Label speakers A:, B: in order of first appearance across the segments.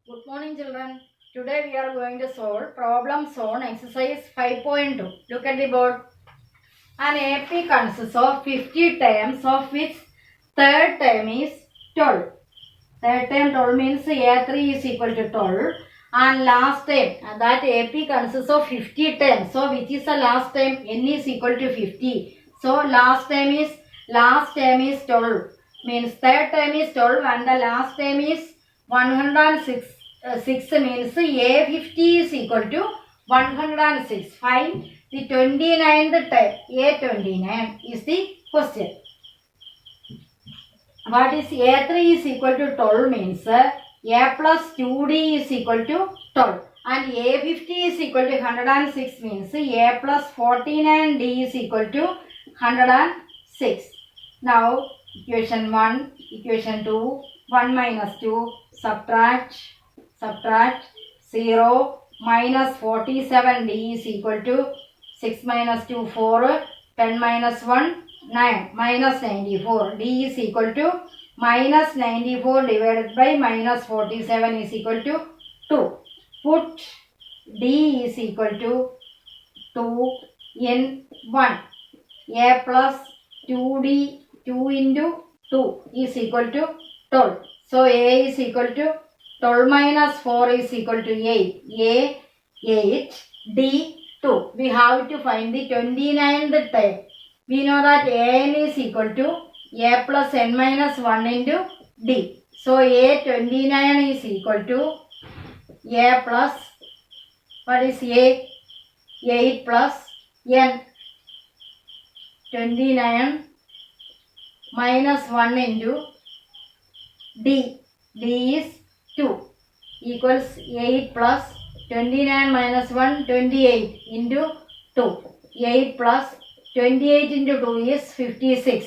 A: Good morning, children. Today we are going to solve problem on exercise 5.2. Look at the board. An AP consists of 50 terms, of which third term is 12. Third term 12 means A3 is equal to 12. And last term, that AP consists of 50 terms. So which is the last term? N is equal to 50. So last term is 12. Means third term is 12 and the last term is 106. 6 means A50 is equal to 106. Find the 29th term. A29 is the question. What is A3 is equal to 12 means A plus 2D is equal to 12 and A50 is equal to 106 means A plus 49D is equal to 106. Now equation 1, equation 2, 1 minus 2, subtract 0 minus 47D is equal to 6 minus 2 4, 10 minus 1 9 minus 94. D is equal to minus 94 divided by minus 47 is equal to 2. Put D is equal to 2 in 1. A plus 2D 2 into 2 is equal to 12. So A is equal to 12 minus 4 is equal to 8. A 8, D 2. We have to find the 29th term. We know that An is equal to A plus n minus 1 into D. So A29 is equal to A plus, what is A? 8 plus n. 29 minus 1 into D. D is 2 equals 8 plus 29 minus 1, 28 into 2. 8 plus 28 into 2 is 56.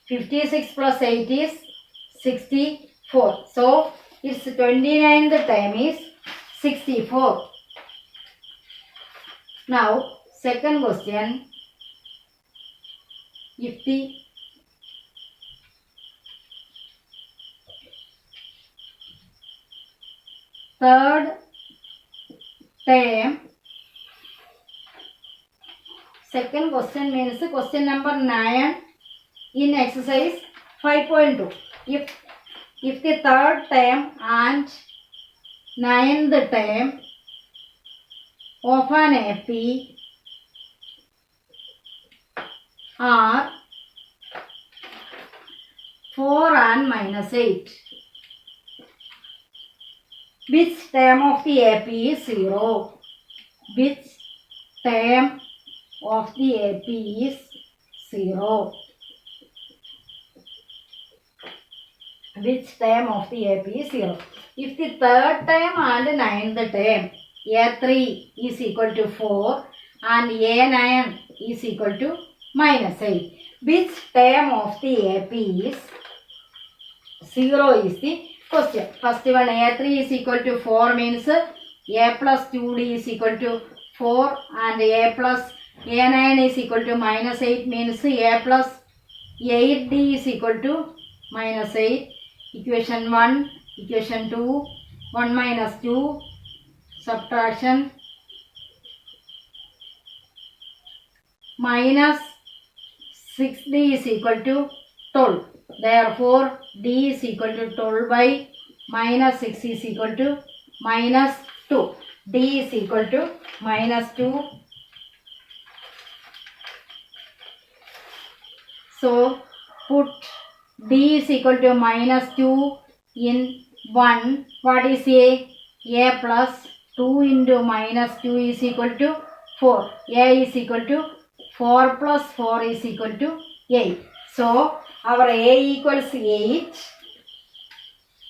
A: 56 plus 8 is 64. So, its 29th term is 64. Now, second question. If the third term, second question means question number 9 in exercise 5.2. If the third term and ninth term of an AP are 4 and minus 8, which term of the AP is 0? Which term of the AP is 0? Which term of the AP is 0? If the third term and ninth term A3 is equal to 4 and A9 is equal to minus 8, which term of the AP is 0 is the question. First one, A3 is equal to 4 means A plus 2D is equal to 4 and A plus A9 is equal to minus 8 means A plus 8D is equal to minus 8. Equation 1, equation 2, 1 minus 2, subtraction, minus 6D is equal to 12. Therefore, D is equal to 12 by minus 6 is equal to minus 2. D is equal to minus 2. So, put D is equal to minus 2 in 1. What is A? A plus 2 into minus 2 is equal to 4. A is equal to 4 plus 4 is equal to 8. So, our A equals 8.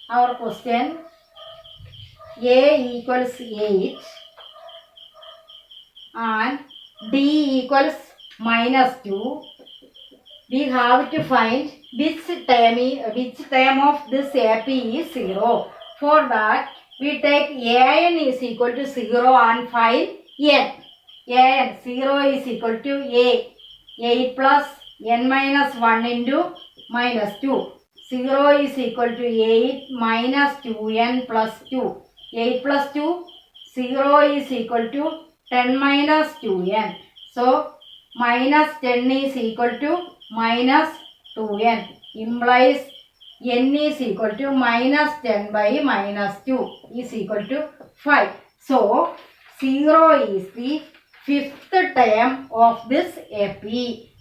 A: Our question, A equals 8 and D equals minus 2. We have to find which term of this AP is 0. For that, we take An is equal to 0 and find N. N 0 is equal to A. 8 plus n minus 1 into minus 2. 0 is equal to 8 minus 2n plus 2. 8 plus 2, 0 is equal to 10 minus 2n. So, minus 10 is equal to minus 2n implies n is equal to minus 10 by minus 2 is equal to 5. So, 0 is the fifth term of this AP.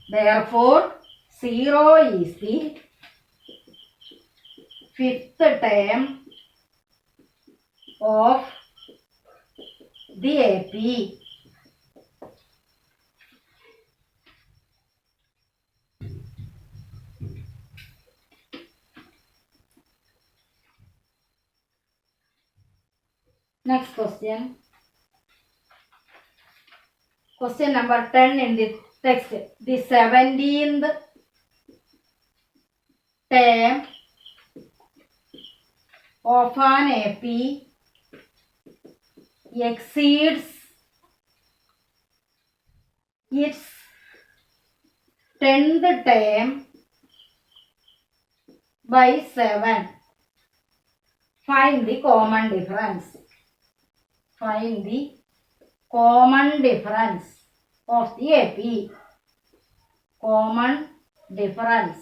A: Therefore, 0 is the fifth term of the AP. Next question. Question number 10 in the text. The 17th term of an AP exceeds its 10th term by 7. Find the common difference. Find the common difference of the AP. Common difference.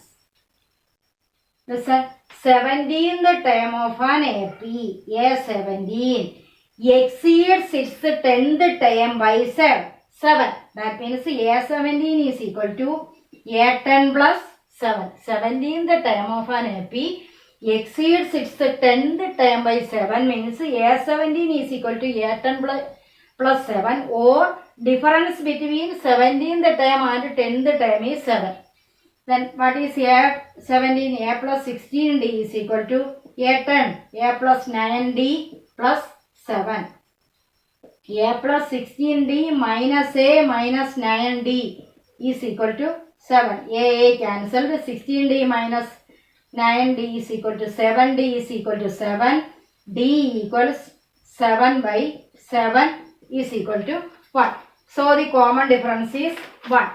A: Listen, 17th term of an AP, A17, exceeds its 10th term by 7. That means A17 is equal to A10 plus 7. 17th term of an AP exceeds its 10th term by 7 means A17 is equal to A10 plus 7, or difference between 17th term and 10th term is 7. Then what is A17? A plus 16D is equal to A10, A plus 9D plus 7. A plus 16D minus A minus 9D is equal to 7. A cancelled. 16D minus 9D is equal to 7D is equal to 7. D equals 7 by 7 is equal to 1. So the common difference is 1.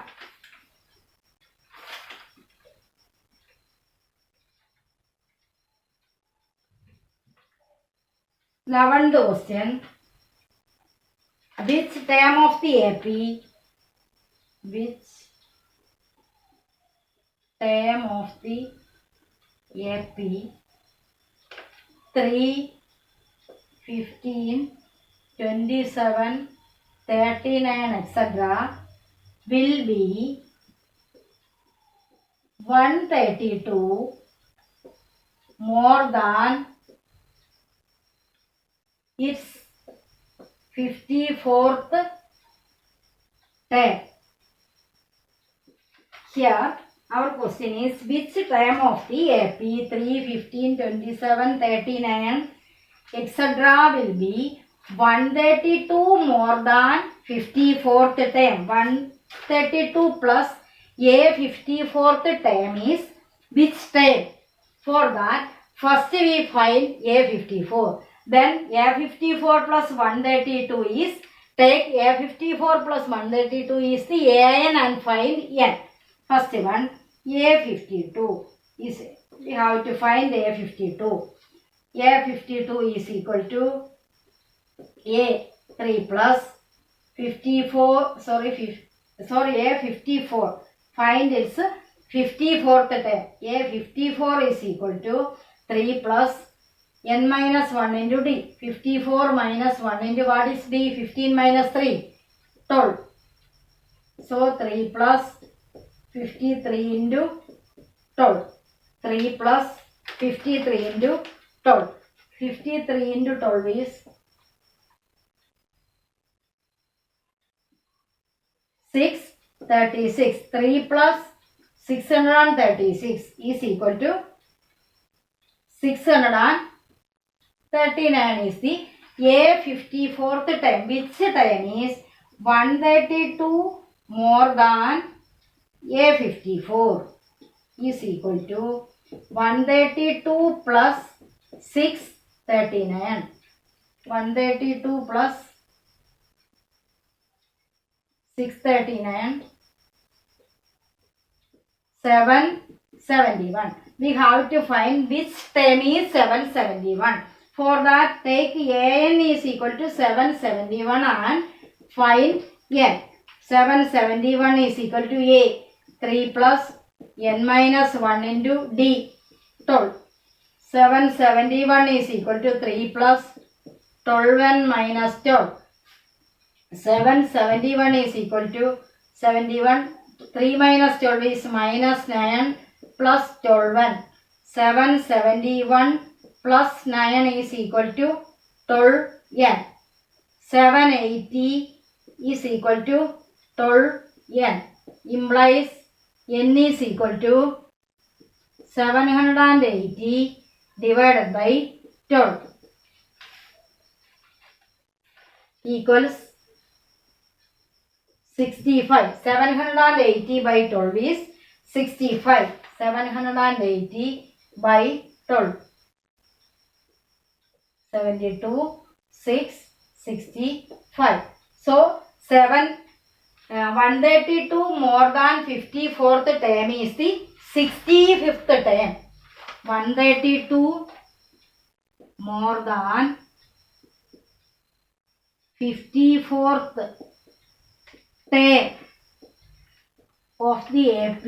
A: 11th question. Which term of the AP? Which term of the AP 3, 15, 27, 39, etc. will be 132 more than its 54th term? Here our question is, which term of the AP 3, 15, 27, 39, etc. will be 132 more than 54th term? 132 plus A 54th term is which term? For that, first we find A54. Then A54 plus 132 is, take A54 plus 132 is the AN and find N. First one, A52 is, we have to find A52. A52 is equal to A3 plus 54, A54. Find its 54th term. A54 is equal to 3 plus n minus 1 into d. 54 minus 1 into what is d? 15 minus 3, 12. So 3 plus 53 into 12. 3 plus 53 into 12. 53 into 12 is 636. 3 plus 636 is equal to 639 is the A54th term. Which term is 132 more than A54 is equal to 132 plus 639. 132 plus 639, 771. We have to find which term is 771. For that, take an is equal to 771 and find n. 771 is equal to a. 3 plus n minus 1 into d. 12. 771 is equal to 3 plus 12n minus 12. 771 is equal to 71. 3 minus 12 is minus 9 plus 12n. 771 plus 9 is equal to 12n. 780 is equal to 12n. Implies n is equal to 780 divided by 12 equals 65. 780 by 12 is 65. 780 by 12. 72, 6, 65. So, 132 more than 54th term is the 65th term. 132 more than 54th term of the AP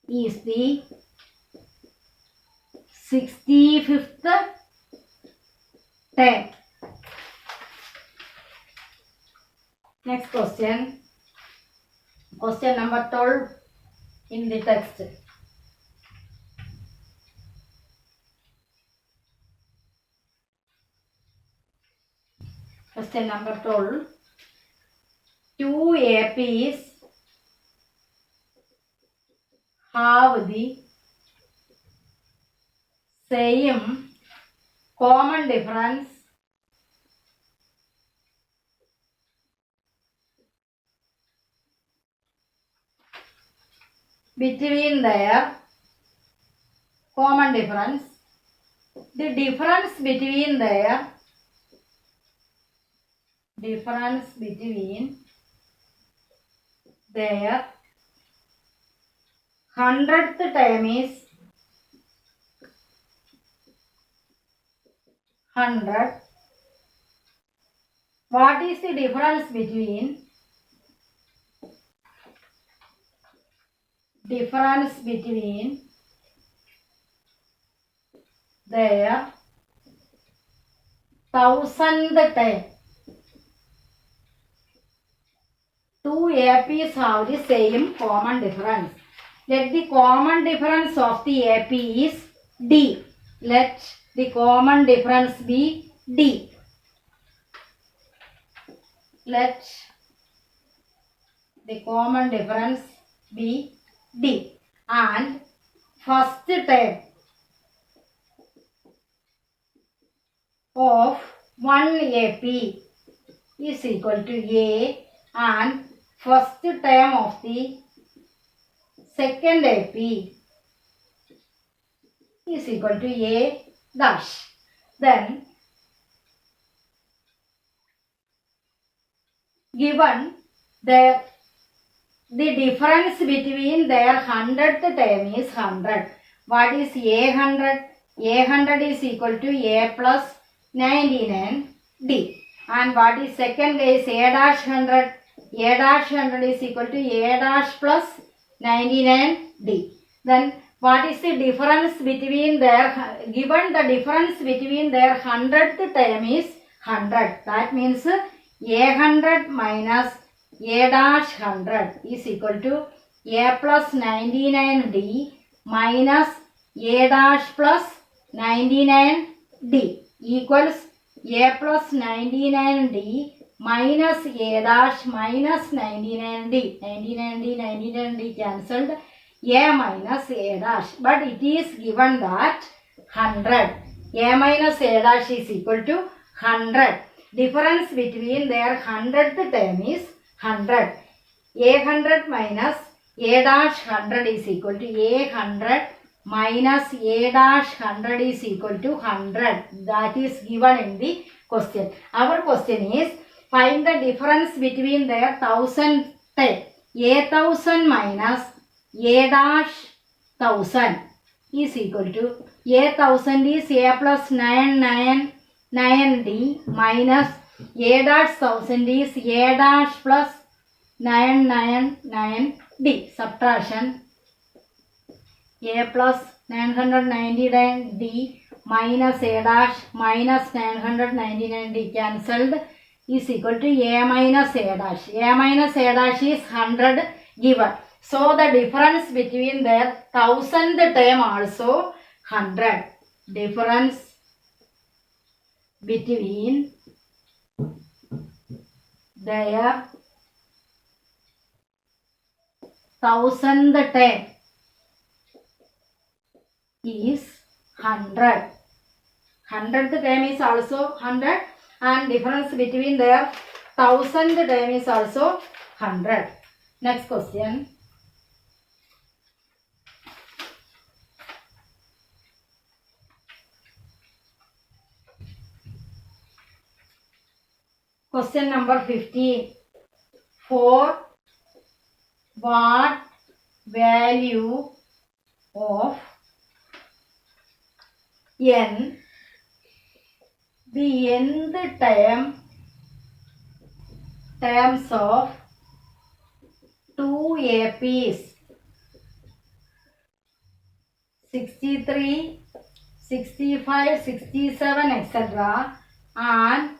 A: is the 65th term. Next question. Question number 12 in the text. Question number 12. Two APs have the same common difference between their common difference. The difference between their 100th term is 100. What is the difference between their 1000th term? Two APs have the same common difference. Let the common difference of the AP is D. Let the common difference be D. Let the common difference be D. And first term of one AP is equal to A and first term of the second AP is equal to A dash. Then given the difference between their 100th term is 100. What is A100? A100 is equal to A plus 99D. And what is second case? A dash 100? A dash 100 is equal to A dash plus 99D. Then what is the difference between their, given the difference between their 100th term is 100. That means A100 minus A dash 100 is equal to A plus 99D minus A dash plus 99D equals A plus 99D minus A dash minus 99D. 99D cancelled. A minus A dash. But it is given that 100. A minus A dash is equal to 100. Difference between their 100th term is 100. A100 minus A dash 100 is equal to A100 minus A dash 100 is equal to 100. That is given in the question. Our question is find the difference between their 1000 term. A1000 minus A dash 1000 is equal to A 1000 is A plus 999D minus A dash 1000 is A dash plus 999D. Subtraction. A plus 999D minus A dash minus 999D cancelled is equal to A minus A dash. A minus A dash is 100 given. So the difference between their 1000th term also 100. Difference between their 1000th term is 100. 100th term is also 100 and difference between their 1000th term is also 100. Next question. Question number 15. For what value of n the nth terms of 2 APs 63, 65, 67 etc. and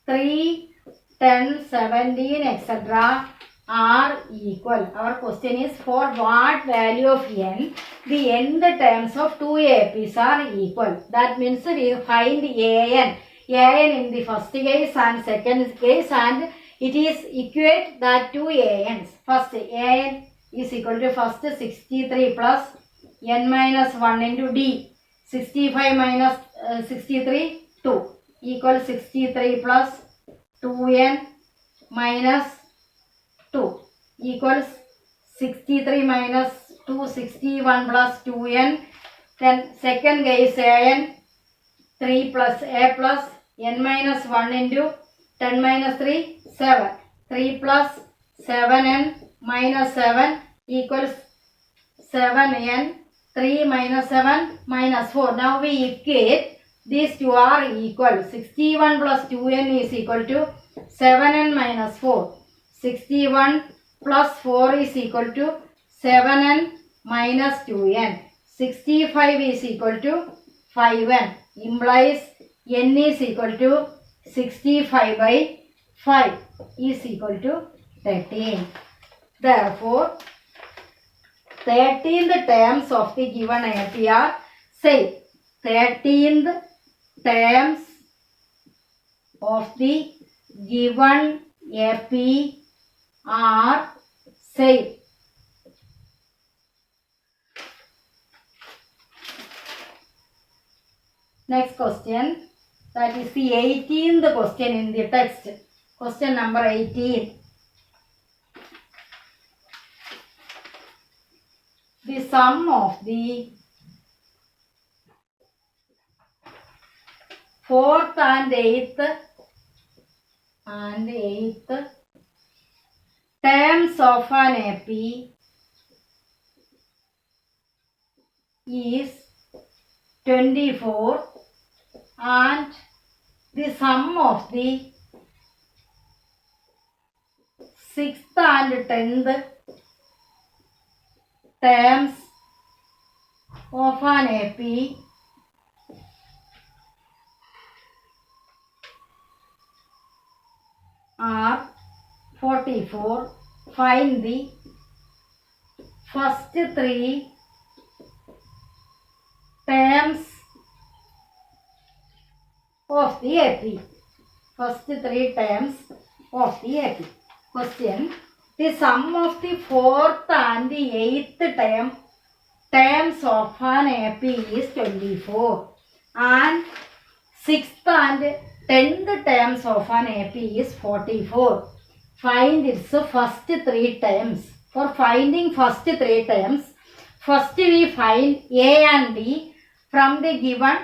A: 3, 10, 17 etc. are equal. Our question is for what value of n the nth terms of 2 APs are equal. That means we find an in the first case and second case and it is equate that two an's. First an is equal to first 63 plus n minus 1 into d. 65 minus 63 2 equals 63 plus 2n minus 2 equals 63 minus 2 61 plus 2n. Then second case an 3 plus a plus n minus 1 into 10 minus 3 7. 3 plus 7n minus 7 equals 7n. 3 minus 7 minus 4. Now we equate these two are equal. 61 plus 2n is equal to 7n minus 4. 61 plus 4 is equal to 7n minus 2n. 65 is equal to 5n. Implies n is equal to 65 by 5 is equal to 13. Therefore, 13th terms of the given AP are same. 13th terms of the given AP are same. Next question, that is the 18th question in the text. Question number 18. The sum of the fourth and eighth terms of an AP is 24 and the sum of the sixth and 10th terms of an AP are 44. Find the first three terms of the AP. First three terms of the AP. Question. The sum of the fourth and the eighth terms of an AP is 24 and sixth and 10th terms of an AP is 44. Find its first three terms. For finding first three terms, first we find A and D from the given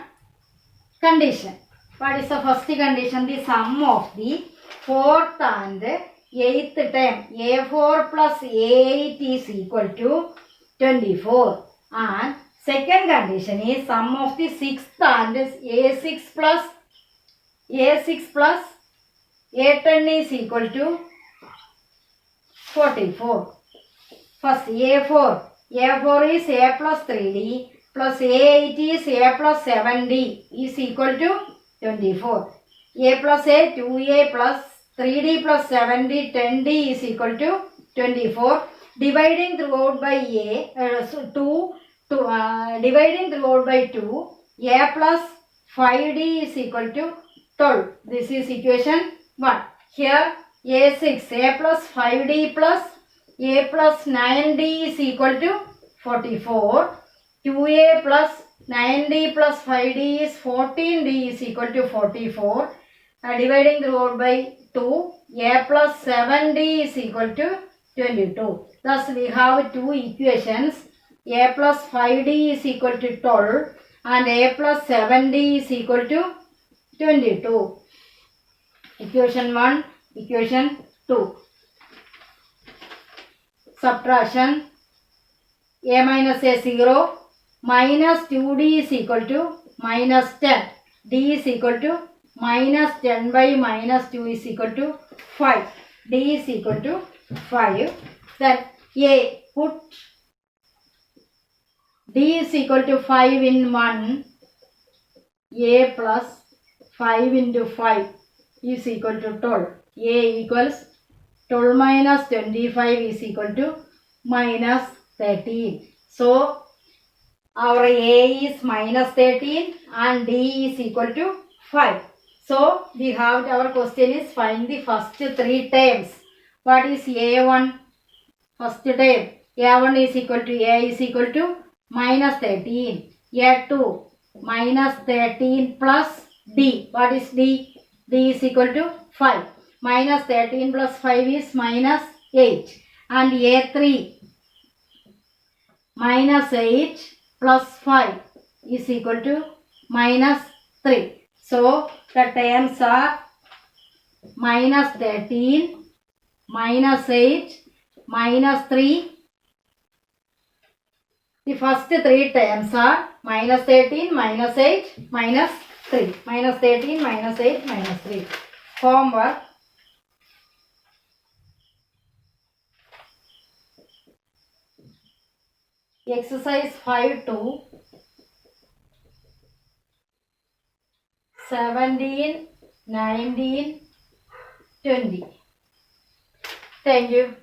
A: condition. What is the first condition? The sum of the fourth and eighth term. A4 plus A8 is equal to 24 and Second condition is sum of the sixth and A6 plus A10 is equal to 44. First A4 is A plus 3D plus A8 is A plus 7D is equal to 24. A plus A 2A plus 3D plus 7D 10D is equal to 24. Dividing throughout by dividing throughout by 2, A plus 5D is equal to 12. This is equation 1. Here A6, A plus 5D plus A plus 9D is equal to 44. 2A plus 9D plus 5D is 14D is equal to 44. Dividing throughout by 2, A plus 7D is equal to 22. Thus we have two equations. A plus 5D is equal to 12 and A plus 7D is equal to 22. Equation 1, equation 2. Subtraction. A minus A 0 minus 2D is equal to minus 10. D is equal to minus 10 by minus 2 is equal to 5. D is equal to 5. Then A, put D is equal to 5 in 1. A plus 5 into 5 is equal to 12. A equals 12 minus 25 is equal to minus 13. So our A is minus 13 and D is equal to 5. So we have our question is find the first three terms. What is A1? First term A1 is equal to A is equal to minus 13. A2 minus 13 plus D. What is D? D is equal to 5. Minus 13 plus 5 is minus 8. And A3 minus 8 plus 5 is equal to minus 3. So the terms are minus 13, minus 8, minus 3. The first three terms are minus 13, minus 8, minus 3. Minus 13, minus 8, minus 3. Homework. Exercise 5-2. 17, 19, 20. Thank you.